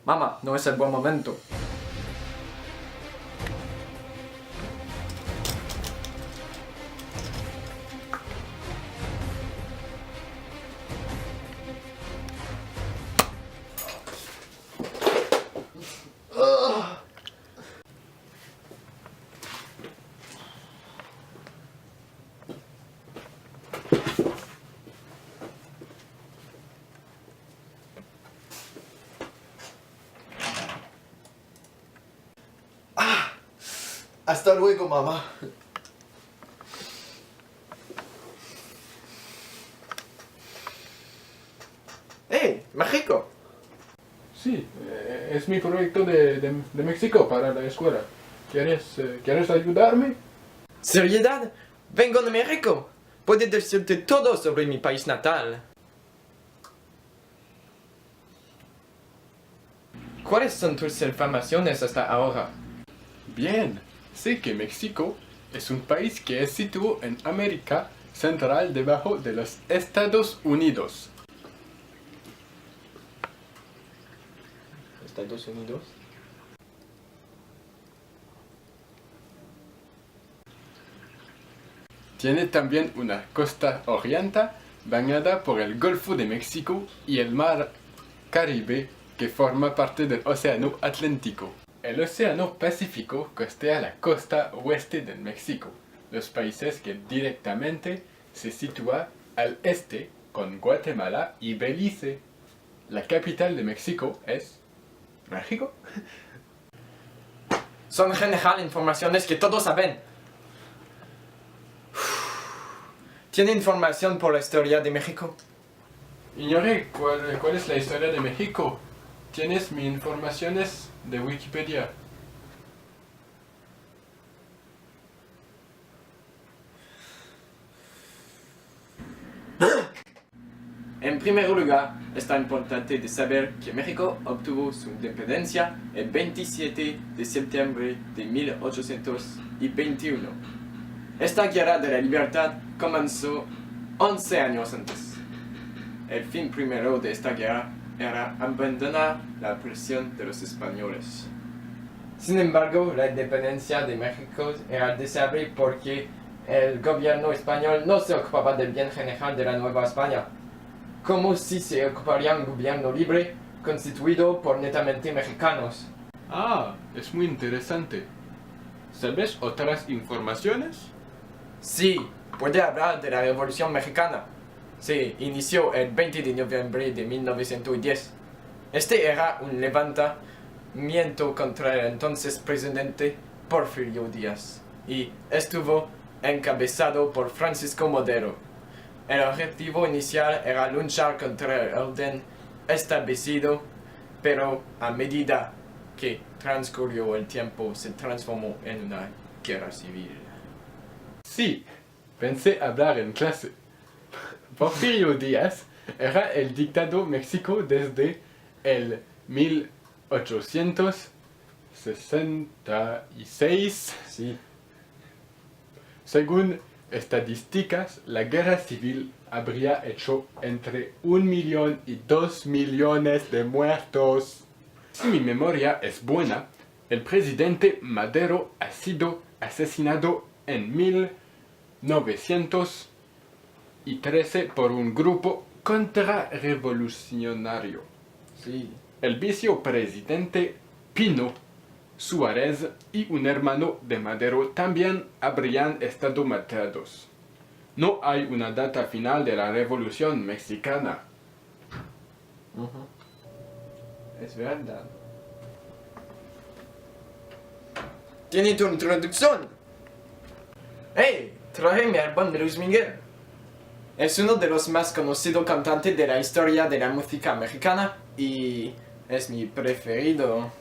Mamá, no es el buen momento. Hasta luego, mamá. ¡Hey! ¡México! Sí, es mi proyecto de México para la escuela. ¿Quieres ayudarme? ¿Seriedad? ¡Vengo de México! Puedo decirte todo sobre mi país natal. ¿Cuáles son tus informaciones hasta ahora? Bien, sé que México es un país que es situado en América Central debajo de los Estados Unidos. ¿Estados Unidos? Tiene también una costa oriental bañada por el Golfo de México y el Mar Caribe que forma parte del Océano Atlántico. El Océano Pacífico costea la costa oeste de México, los países que directamente se sitúan al este con Guatemala y Belice. La capital de México es México. Son en general informaciones que todos saben. ¿Tiene información por la historia de México? Ignoré cuál es la historia de México. Tienes mis informaciones de Wikipedia. En primer lugar, es importante de saber que México obtuvo su independencia el 27 de septiembre de 1821. Esta guerra de la libertad comenzó 11 años antes. El fin primero de esta guerra era abandonar la opresión de los españoles. Sin embargo, la independencia de México era deseable porque el gobierno español no se ocupaba del bien general de la Nueva España, como si se ocuparía un gobierno libre constituido por netamente mexicanos. Ah, es muy interesante. ¿Sabes otras informaciones? Sí, puede hablar de la Revolución Mexicana. Se inició el 20 de noviembre de 1910. Este era un levantamiento contra el entonces presidente Porfirio Díaz y estuvo encabezado por Francisco Madero. El objetivo inicial era luchar contra el orden establecido, pero a medida que transcurrió el tiempo se transformó en una guerra civil. Sí, pensé hablar en clase. Porfirio Díaz era el dictador México desde el 1866. Sí. Según estadísticas, la guerra civil habría hecho entre 1 millón y 2 millones de muertos. Si mi memoria es buena, el presidente Madero ha sido asesinado en 1913 por un grupo contrarrevolucionario. Sí. El vicepresidente Pino Suárez y un hermano de Madero también habrían estado matados. No hay una data final de la Revolución Mexicana. Es verdad. Tiene tu introducción. ¡Hey! Traje mi álbum de Luis Miguel. Es uno de los más conocidos cantantes de la historia de la música mexicana y es mi preferido.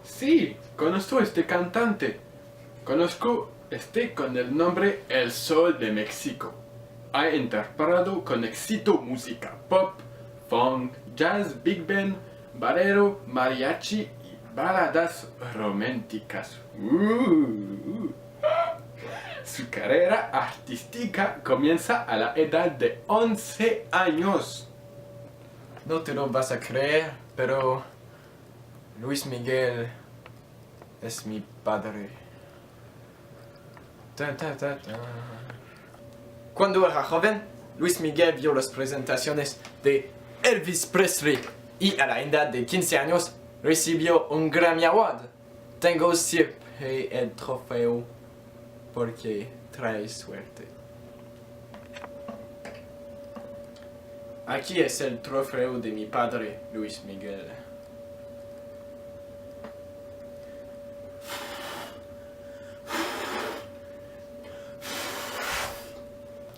Sí, conozco este cantante. Conozco este con el nombre El Sol de México. Ha interpretado con éxito música pop, funk, jazz, big band, bolero, mariachi y baladas románticas. Su carrera artística comienza a la edad de 11 años. No te lo vas a creer, pero Luis Miguel es mi padre. Ta, ta, ta, ta. Cuando era joven, Luis Miguel vio las presentaciones de Elvis Presley y a la edad de 15 años recibió un Grammy Award. Tengo siempre el trofeo porque trae suerte. Aquí es el trofeo de mi padre, Luis Miguel.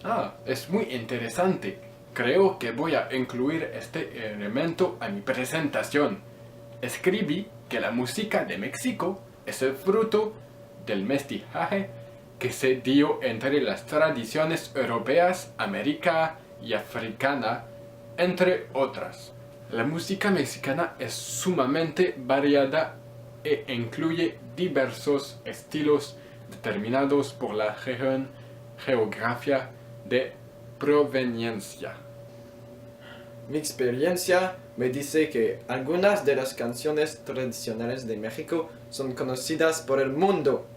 Ah, es muy interesante. Creo que voy a incluir este elemento a mi presentación. Escribí que la música de México es el fruto del mestizaje que se dio entre las tradiciones europeas, americana y africana, entre otras. La música mexicana es sumamente variada e incluye diversos estilos determinados por la región, geografía de proveniencia. Mi experiencia me dice que algunas de las canciones tradicionales de México son conocidas por el mundo,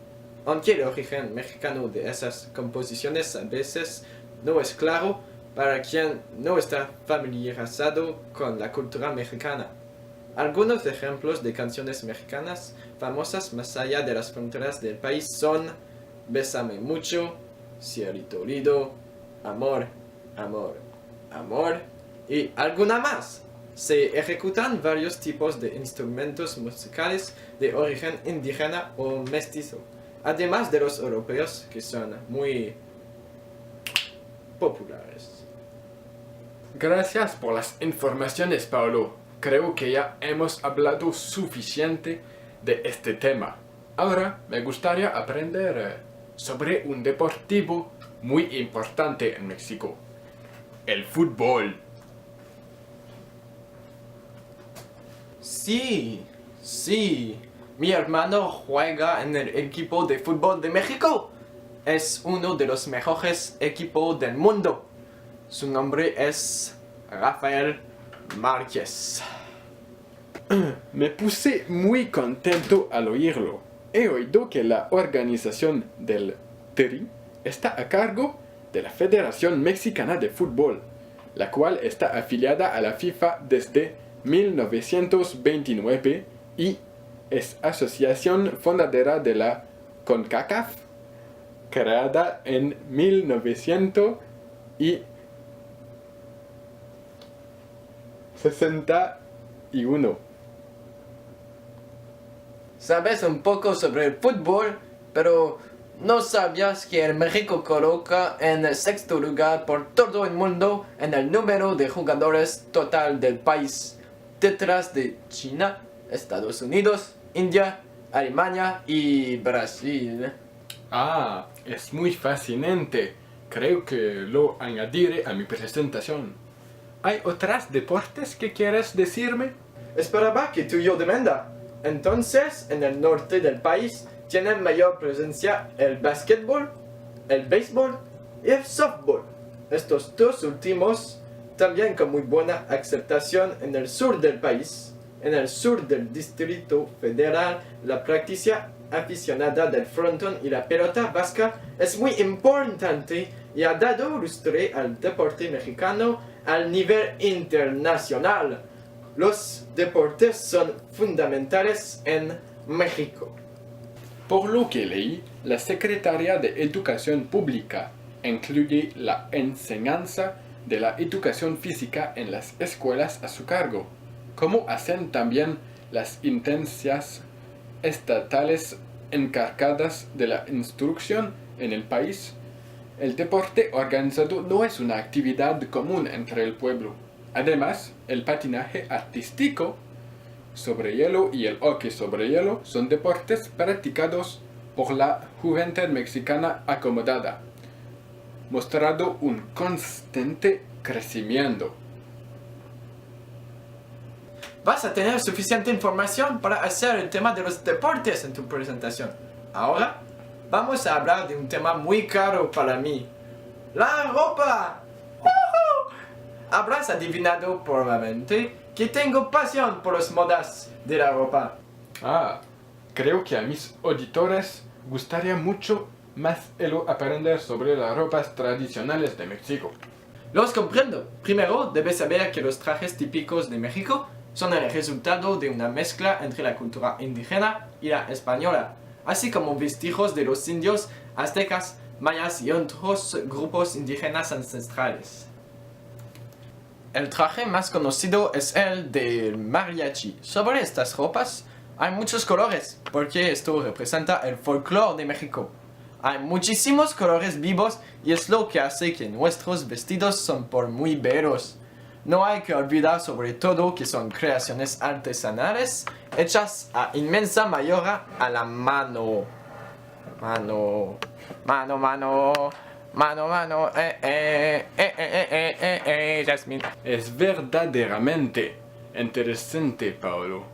aunque el origen mexicano de esas composiciones a veces no es claro para quien no está familiarizado con la cultura mexicana. Algunos ejemplos de canciones mexicanas famosas más allá de las fronteras del país son Bésame mucho, Cielito lindo, Amor, amor, amor y alguna más. Se ejecutan varios tipos de instrumentos musicales de origen indígena o mestizo, además de los europeos que son muy populares. Gracias por las informaciones, Paulo. Creo que ya hemos hablado suficiente de este tema. Ahora me gustaría aprender sobre un deportivo muy importante en México: el fútbol. Sí, mi hermano juega en el equipo de fútbol de México. Es uno de los mejores equipos del mundo. Su nombre es Rafael Márquez. Me puse muy contento al oírlo. He oído que la organización del TRI está a cargo de la Federación Mexicana de Fútbol, la cual está afiliada a la FIFA desde 1929 y es asociación fundadora de la CONCACAF, creada en 1961. Sabes un poco sobre el fútbol, pero ¿no sabías que el México coloca en el sexto lugar por todo el mundo en el número de jugadores total del país, detrás de China, Estados Unidos, India, Alemania y Brasil? Ah, es muy fascinante. Creo que lo añadiré a mi presentación. ¿Hay otros deportes que quieres decirme? Esperaba que tú y yo demanda. Entonces, en el norte del país tienen mayor presencia el básquetbol, el béisbol y el softball. Estos dos últimos también con muy buena aceptación en el sur del país, En el sur del Distrito Federal, la práctica aficionada del frontón y la pelota vasca es muy importante y ha dado lustre al deporte mexicano al nivel internacional. Los deportes son fundamentales en México. Por lo que leí, la Secretaría de Educación Pública incluye la enseñanza de la educación física en las escuelas a su cargo, como hacen también las instancias estatales encargadas de la instrucción en el país. El deporte organizado no es una actividad común entre el pueblo. Además, el patinaje artístico sobre hielo y el hockey sobre hielo son deportes practicados por la juventud mexicana acomodada, mostrando un constante crecimiento. Vas a tener suficiente información para hacer el tema de los deportes en tu presentación. Ahora, vamos a hablar de un tema muy caro para mí. ¡La ropa! ¡Woohoo! Habrás adivinado probablemente que tengo pasión por las modas de la ropa. Creo que a mis auditores gustaría mucho más aprender sobre las ropas tradicionales de México. Los comprendo. Primero, debes saber que los trajes típicos de México son el resultado de una mezcla entre la cultura indígena y la española, así como vestigios de los indios, aztecas, mayas y otros grupos indígenas ancestrales. El traje más conocido es el del mariachi. Sobre estas ropas hay muchos colores, porque esto representa el folclore de México. Hay muchísimos colores vivos y es lo que hace que nuestros vestidos son por muy bellos. No hay que olvidar sobre todo que son creaciones artesanales hechas a inmensa mayoría a la mano. Mano, Jasmine. Es verdaderamente interesante, Paulo.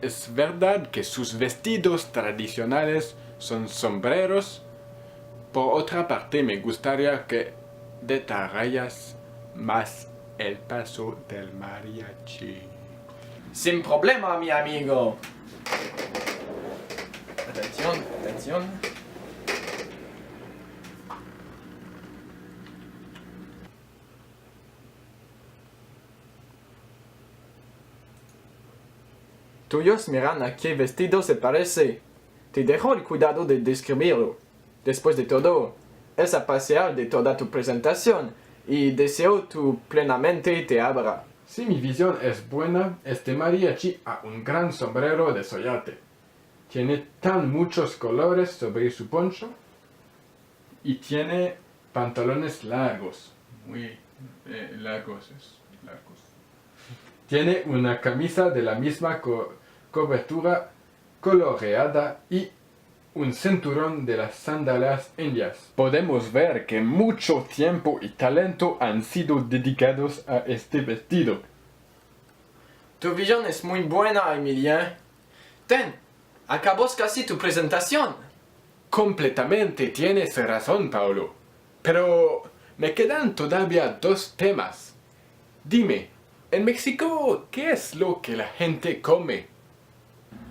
Es verdad que sus vestidos tradicionales son sombreros. Por otra parte, me gustaría que detallaras más el paso del mariachi. Sin problema, mi amigo. Atención, atención. Tuyos miran a qué vestido se parece. Te dejo el cuidado de describirlo. Después de todo, es a pasear de toda tu presentación y deseo tu plenamente te abra. Si mi visión es buena, este mariachi ha un gran sombrero de soyate. Tiene tan muchos colores sobre su poncho y tiene pantalones largos, muy largos. Tiene una camisa de la misma cobertura coloreada y un cinturón de las sandalias indias. Podemos ver que mucho tiempo y talento han sido dedicados a este vestido. Tu visión es muy buena, Emilien. Ten, acabas casi tu presentación. Completamente tienes razón, Paulo. Pero me quedan todavía dos temas. Dime, en México, ¿qué es lo que la gente come?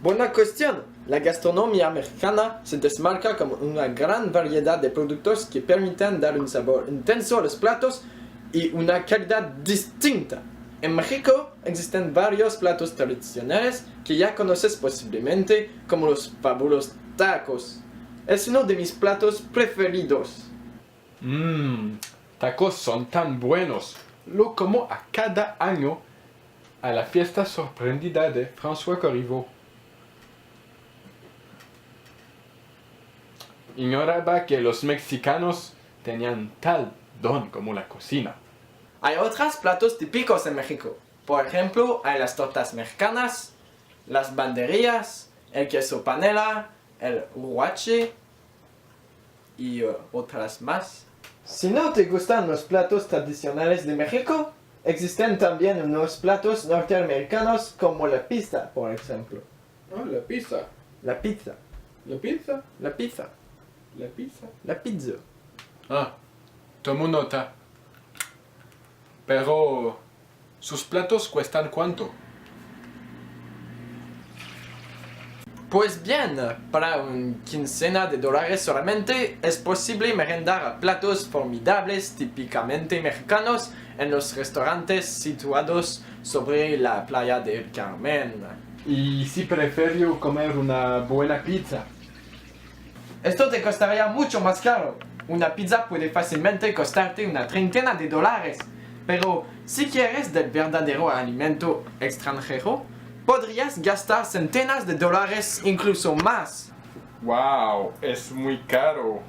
Buena cuestión. La gastronomía mexicana se desmarca como una gran variedad de productos que permiten dar un sabor intenso a los platos y una calidad distinta. En México existen varios platos tradicionales que ya conoces posiblemente, como los fabulosos tacos. Es uno de mis platos preferidos. Tacos son tan buenos. Lo como a cada año a la fiesta sorprendida de François Corriveau. Ignoraba que los mexicanos tenían tal don como la cocina. Hay otros platos típicos en México. Por ejemplo, hay las tortas mexicanas, las banderillas, el queso panela, el huache y otras más. Si no te gustan los platos tradicionales de México, existen también unos platos norteamericanos como la pizza, por ejemplo. La pizza. La pizza. La pizza. La pizza. La pizza. La pizza. Tomo nota. Pero, ¿sus platos cuestan cuánto? Pues bien, para una quincena de dólares solamente es posible merendar platos formidables típicamente mexicanos en los restaurantes situados sobre la playa del Carmen. Y si prefiero comer una buena pizza. Esto te costaría mucho más caro. Una pizza puede fácilmente costarte una treintena de dólares. Pero si quieres del verdadero alimento extranjero, podrías gastar centenas de dólares, incluso más. ¡Wow! Es muy caro.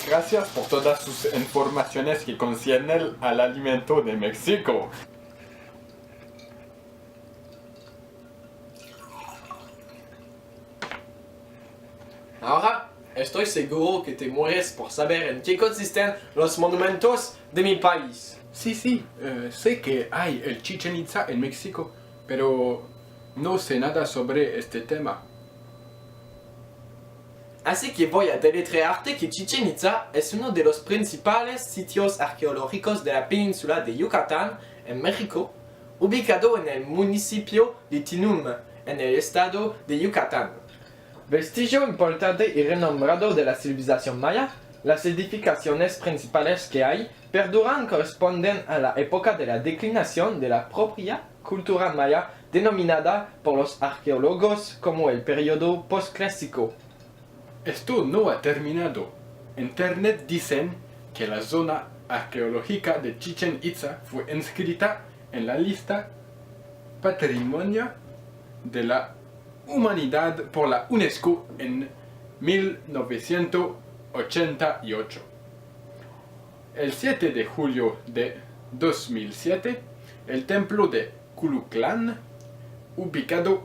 Gracias por todas sus informaciones que conciernen al alimento de México. Ahora, estoy seguro que te mueres por saber en qué consisten los monumentos de mi país. Sí, sé que hay el Chichén Itzá en México, pero no sé nada sobre este tema. Así que voy a deletrearte que Chichén Itzá es uno de los principales sitios arqueológicos de la península de Yucatán, en México, ubicado en el municipio de Tinum, en el estado de Yucatán. Vestigio importante y renombrado de la civilización maya, las edificaciones principales que hay perduran corresponden a la época de la declinación de la propia cultura maya, denominada por los arqueólogos como el periodo postclásico. Esto no ha terminado. En Internet dicen que la zona arqueológica de Chichén Itzá fue inscrita en la lista Patrimonio de la Humanidad por la UNESCO en 1988. El 7 de julio de 2007, el templo de Culuclán, ubicado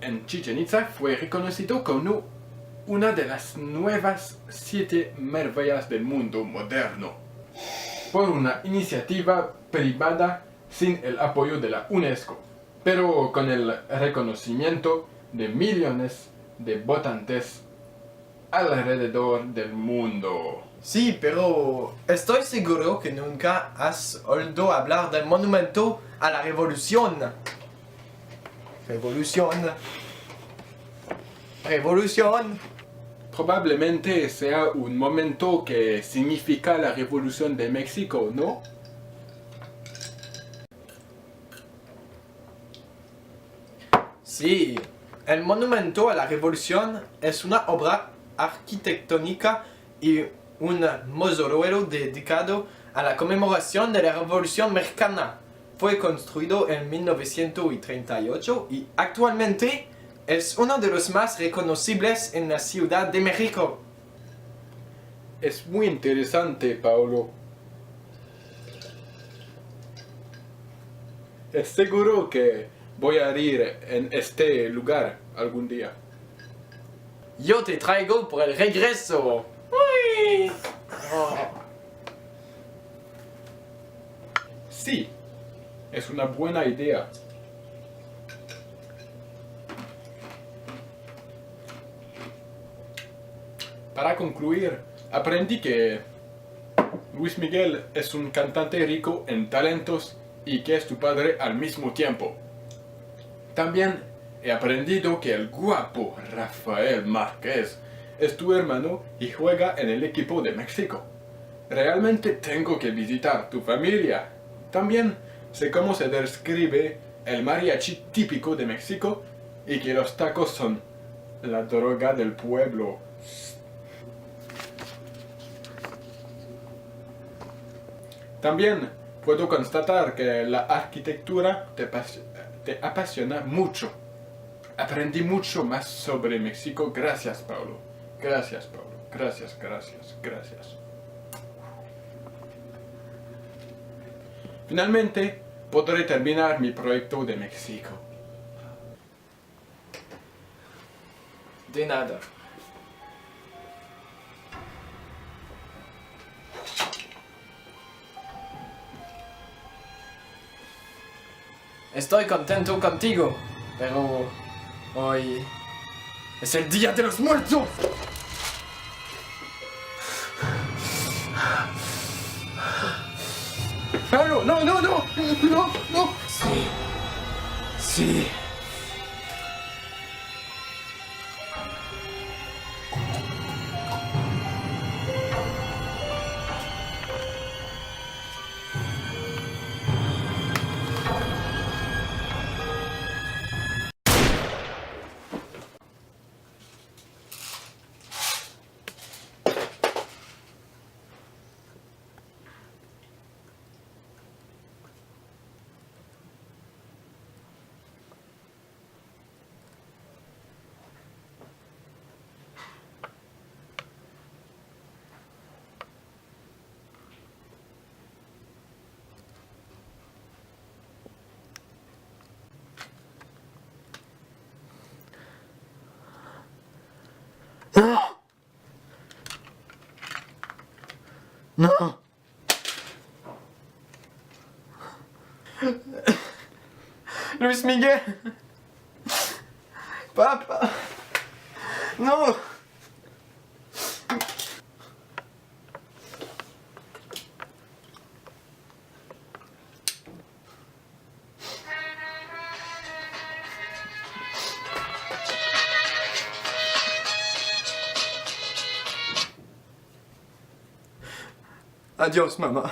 en Chichén Itzá, fue reconocido como una de las nuevas 7 maravillas del mundo moderno, por una iniciativa privada sin el apoyo de la UNESCO, pero con el reconocimiento de millones de votantes alrededor del mundo. Sí, pero estoy seguro que nunca has oído hablar del monumento a la revolución. Revolución. Probablemente sea un momento que significa la Revolución de México, ¿no? Sí, el monumento a la revolución es una obra arquitectónica y un mausoleo dedicado a la conmemoración de la Revolución Mexicana. Fue construido en 1938 y actualmente es uno de los más reconocibles en la Ciudad de México. Es muy interesante, Paulo. Es seguro que voy a ir en este lugar algún día. Yo te traigo por el regreso. ¡Uy! Oh. Sí, es una buena idea. Para concluir, aprendí que Luis Miguel es un cantante rico en talentos y que es tu padre al mismo tiempo. También he aprendido que el guapo Rafael Márquez es tu hermano y juega en el equipo de México. Realmente tengo que visitar tu familia. También sé cómo se describe el mariachi típico de México y que los tacos son la droga del pueblo. También puedo constatar que la arquitectura te apasiona mucho. Aprendí mucho más sobre México. Gracias, Paulo. Gracias, Paulo. Gracias. Finalmente, podré terminar mi proyecto de México. De nada. Estoy contento contigo, pero hoy es el Día de los Muertos. Paulo, no. Sí. Non. Luis Miguel. Papa. Non. Adios, mamá.